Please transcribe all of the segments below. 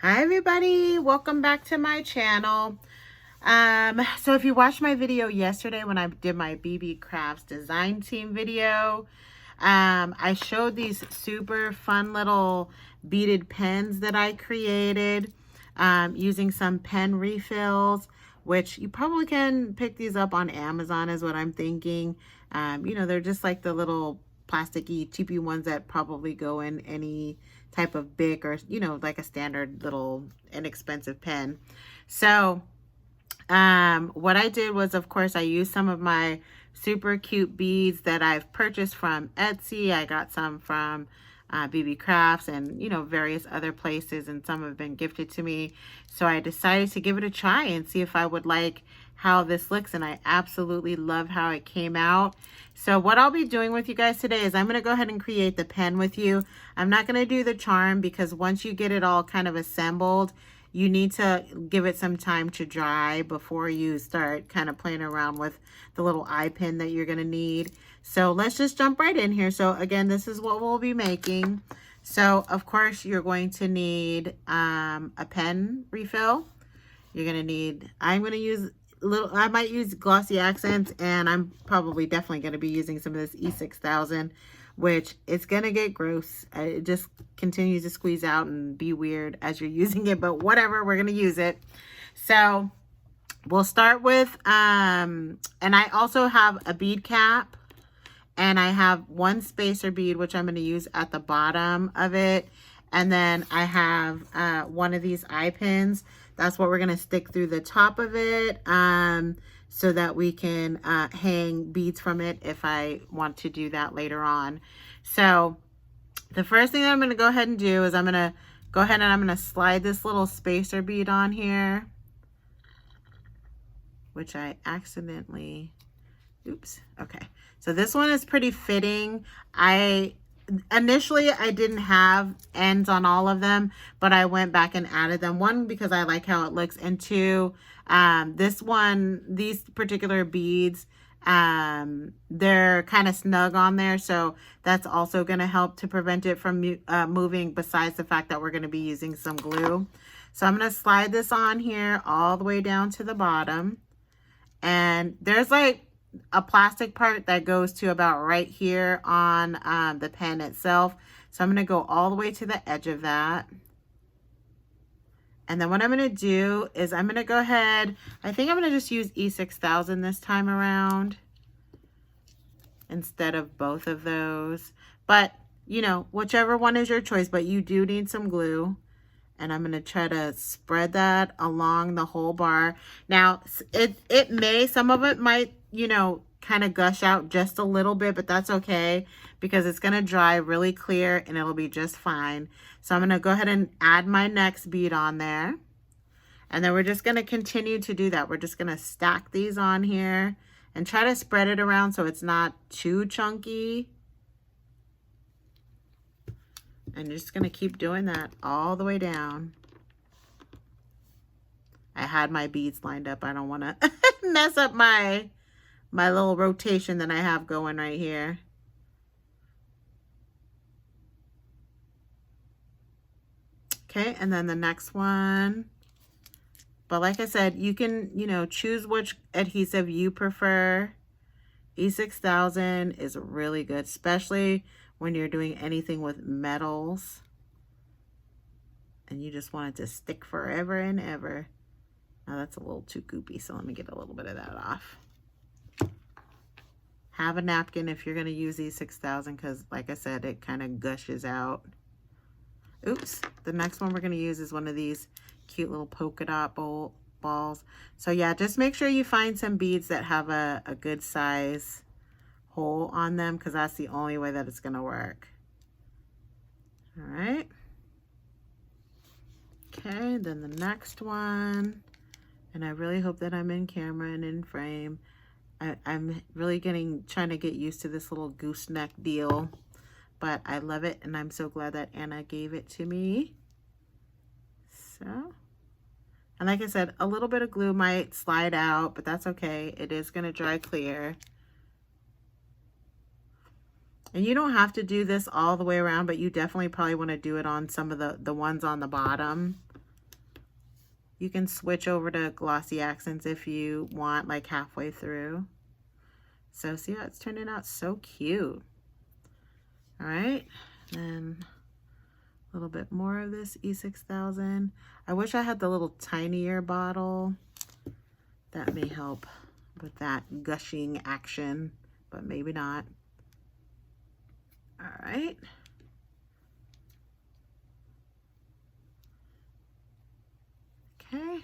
Hi everybody, welcome back to my channel. So if you watched my video yesterday when I did my BB Crafts design team video, I showed these super fun little beaded pens that I created using some pen refills, which you probably can pick these up on Amazon is what I'm thinking. They're just like the little plasticky, cheapy ones that probably go in any type of Bic or, like a standard little inexpensive pen. So what I did was, of course, I used some of my super cute beads that I've purchased from Etsy. I got some from BB Crafts and, various other places, and some have been gifted to me. So I decided to give it a try and see if I would like how this looks, and I absolutely love how it came out. So what I'll be doing with you guys today is I'm going to go ahead and create the pen with you. I'm not going to do the charm because once you get it all kind of assembled, you need to give it some time to dry before you start kind of playing around with the little eye pin that you're going to need. So let's just jump right in here. So again, this is what we'll be making. So of course you're going to need a pen refill. You're going to need, I might use glossy accents, and I'm probably definitely going to be using some of this E6000, which it's going to get gross. It just continues to squeeze out and be weird as you're using it, but whatever, we're going to use it. So we'll start with, and I also have a bead cap, and I have one spacer bead, which I'm going to use at the bottom of it. And then I have one of these eye pins. That's what we're going to stick through the top of it so that we can hang beads from it if I want to do that later on. So the first thing that I'm going to go ahead and do is I'm going to go ahead and I'm going to slide this little spacer bead on here, which I accidentally, oops, okay. So this one is pretty fitting. Initially I didn't have ends on all of them, but I went back and added them. One, because I like how it looks, and two, these particular beads, they're kind of snug on there, so that's also going to help to prevent it from moving, besides the fact that we're going to be using some glue. So I'm going to slide this on here all the way down to the bottom, and there's like a plastic part that goes to about right here on the pen itself. So I'm going to go all the way to the edge of that. And then what I'm going to do is I'm going to go ahead, I think I'm going to just use E6000 this time around instead of both of those. But, whichever one is your choice, but you do need some glue. And I'm going to try to spread that along the whole bar. Now, some of it might, kind of gush out just a little bit, but that's okay because it's going to dry really clear and it'll be just fine. So I'm going to go ahead and add my next bead on there. And then we're just going to continue to do that. We're just going to stack these on here and try to spread it around so it's not too chunky. And just going to keep doing that all the way down. I had my beads lined up. I don't want to mess up my little rotation that I have going right here. Okay, and then the next one. But like I said, you can, choose which adhesive you prefer. E6000 is really good, especially when you're doing anything with metals and you just want it to stick forever and ever. Now that's a little too goopy, so let me get a little bit of that off. Have a napkin if you're going to use E6000 because, like I said, it kind of gushes out. Oops. The next one we're going to use is one of these cute little polka dot balls. So yeah, just make sure you find some beads that have a good size hole on them, because that's the only way that it's going to work. All right. Okay, then the next one, and I really hope that I'm in camera and in frame. I'm really trying to get used to this little gooseneck deal, but I love it, and I'm so glad that Anna gave it to me. So, and like I said, a little bit of glue might slide out, but that's okay. It is going to dry clear. And you don't have to do this all the way around, but you definitely probably want to do it on some of the ones on the bottom. You can switch over to glossy accents if you want, like halfway through. So see how it's turning out so cute. All right, then a little bit more of this E6000. I wish I had the little tinier bottle. That may help with that gushing action, but maybe not. All right. Okay.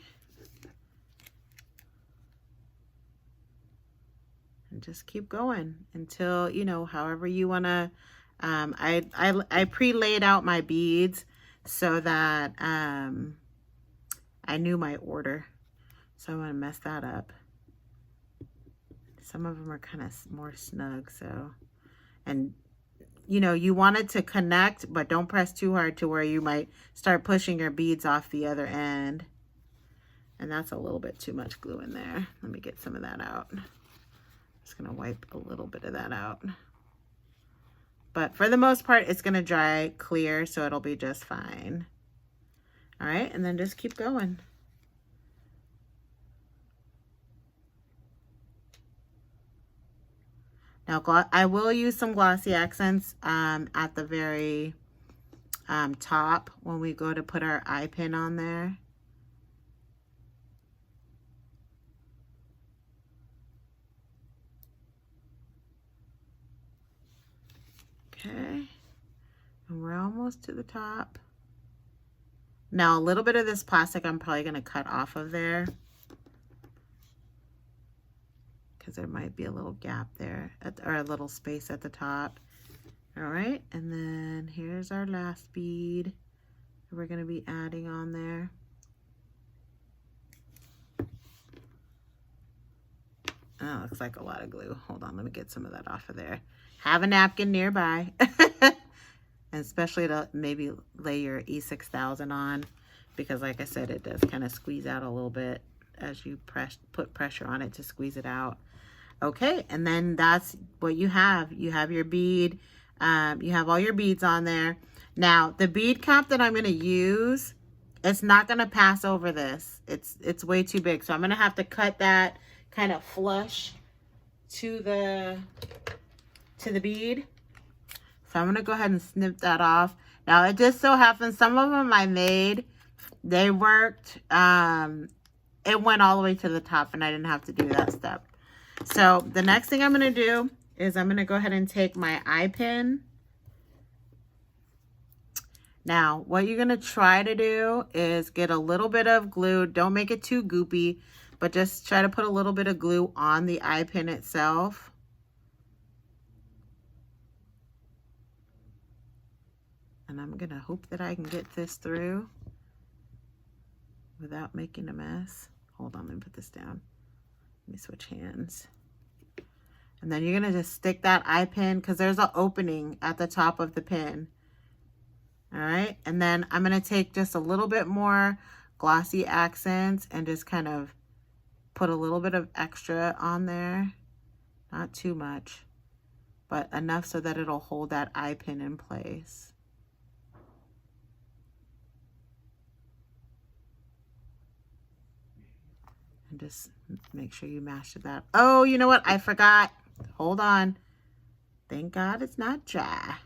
And just keep going until, you know, however you want to. I pre-laid out my beads so that I knew my order. So I'm going to mess that up. Some of them are kind of more snug, so. And, you know, you want it to connect, but don't press too hard to where you might start pushing your beads off the other end. And that's a little bit too much glue in there. Let me get some of that out. Just going to wipe a little bit of that out. But for the most part, it's going to dry clear, so it'll be just fine. All right, and then just keep going. Now, I will use some glossy accents at the very top when we go to put our eye pin on there. Okay, and we're almost to the top. Now, a little bit of this plastic I'm probably going to cut off of there, because there might be a little gap there, or a little space at the top. All right, and then here's our last bead that we're going to be adding on there. Oh, looks like a lot of glue. Hold on, let me get some of that off of there. Have a napkin nearby. And especially to maybe lay your E6000 on, because like I said, it does kind of squeeze out a little bit as you put pressure on it to squeeze it out. Okay, and then that's what you have. You have your bead. You have all your beads on there. Now, the bead cap that I'm going to use, it's not going to pass over this. It's way too big. So I'm going to have to cut that kind of flush to the bead. So I'm going to go ahead and snip that off. Now, it just so happens some of them I made, they worked. It went all the way to the top and I didn't have to do that step. So the next thing I'm going to do is I'm going to go ahead and take my eye pin. Now, what you're going to try to do is get a little bit of glue. Don't make it too goopy, but just try to put a little bit of glue on the eye pin itself. And I'm going to hope that I can get this through without making a mess. Hold on, let me put this down. Let me switch hands. And then you're going to just stick that eye pin, because there's an opening at the top of the pin. All right. And then I'm going to take just a little bit more glossy accents and just kind of put a little bit of extra on there. Not too much, but enough so that it'll hold that eye pin in place. And just make sure you mash that. Oh, you know what? I forgot. Hold on. Thank God it's not dry.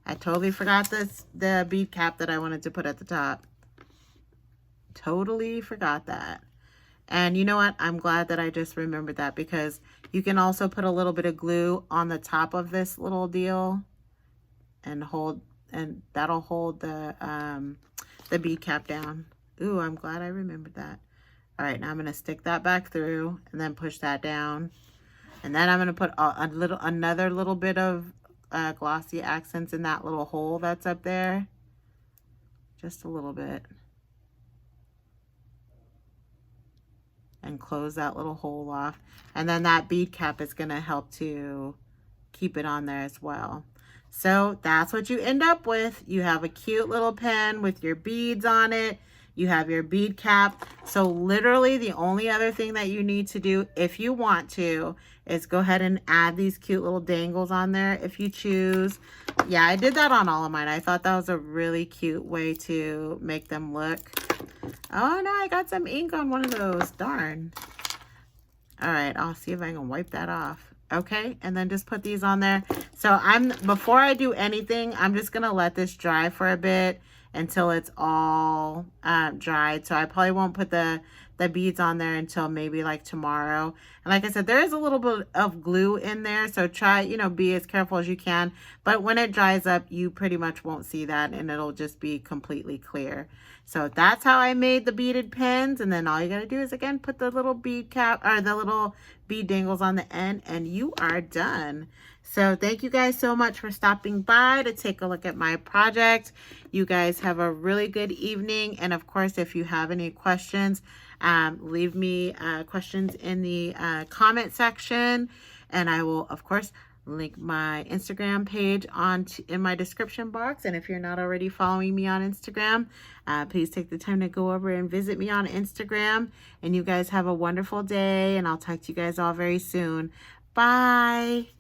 I totally forgot the bead cap that I wanted to put at the top. Totally forgot that. And you know what? I'm glad that I just remembered that, because you can also put a little bit of glue on the top of this little deal and that'll hold the bead cap down. Ooh, I'm glad I remembered that. All right, now I'm going to stick that back through and then push that down. And then I'm going to put another little bit of glossy accents in that little hole that's up there. Just a little bit. And close that little hole off. And then that bead cap is going to help to keep it on there as well. So that's what you end up with. You have a cute little pen with your beads on it. You have your bead cap. So literally the only other thing that you need to do, if you want to, is go ahead and add these cute little dangles on there if you choose. Yeah, I did that on all of mine. I thought that was a really cute way to make them look. Oh no, I got some ink on one of those. Darn. All right, I'll see if I can wipe that off. Okay, and then just put these on there. So before I do anything, I'm just gonna let this dry for a bit until it's all dried. So I probably won't put the beads on there until maybe like tomorrow. And like I said, there is a little bit of glue in there, so try, you know, be as careful as you can. But when it dries up, you pretty much won't see that, and it'll just be completely clear. So that's how I made the beaded pins. And then all you gotta do is, again, put the little bead cap or the little bead dangles on the end, and you are done. So thank you guys so much for stopping by to take a look at my project. You guys have a really good evening. And of course, if you have any questions, leave me questions in the comment section, and I will, of course, link my Instagram page in my description box. And if you're not already following me on Instagram, please take the time to go over and visit me on Instagram. And you guys have a wonderful day, and I'll talk to you guys all very soon. Bye.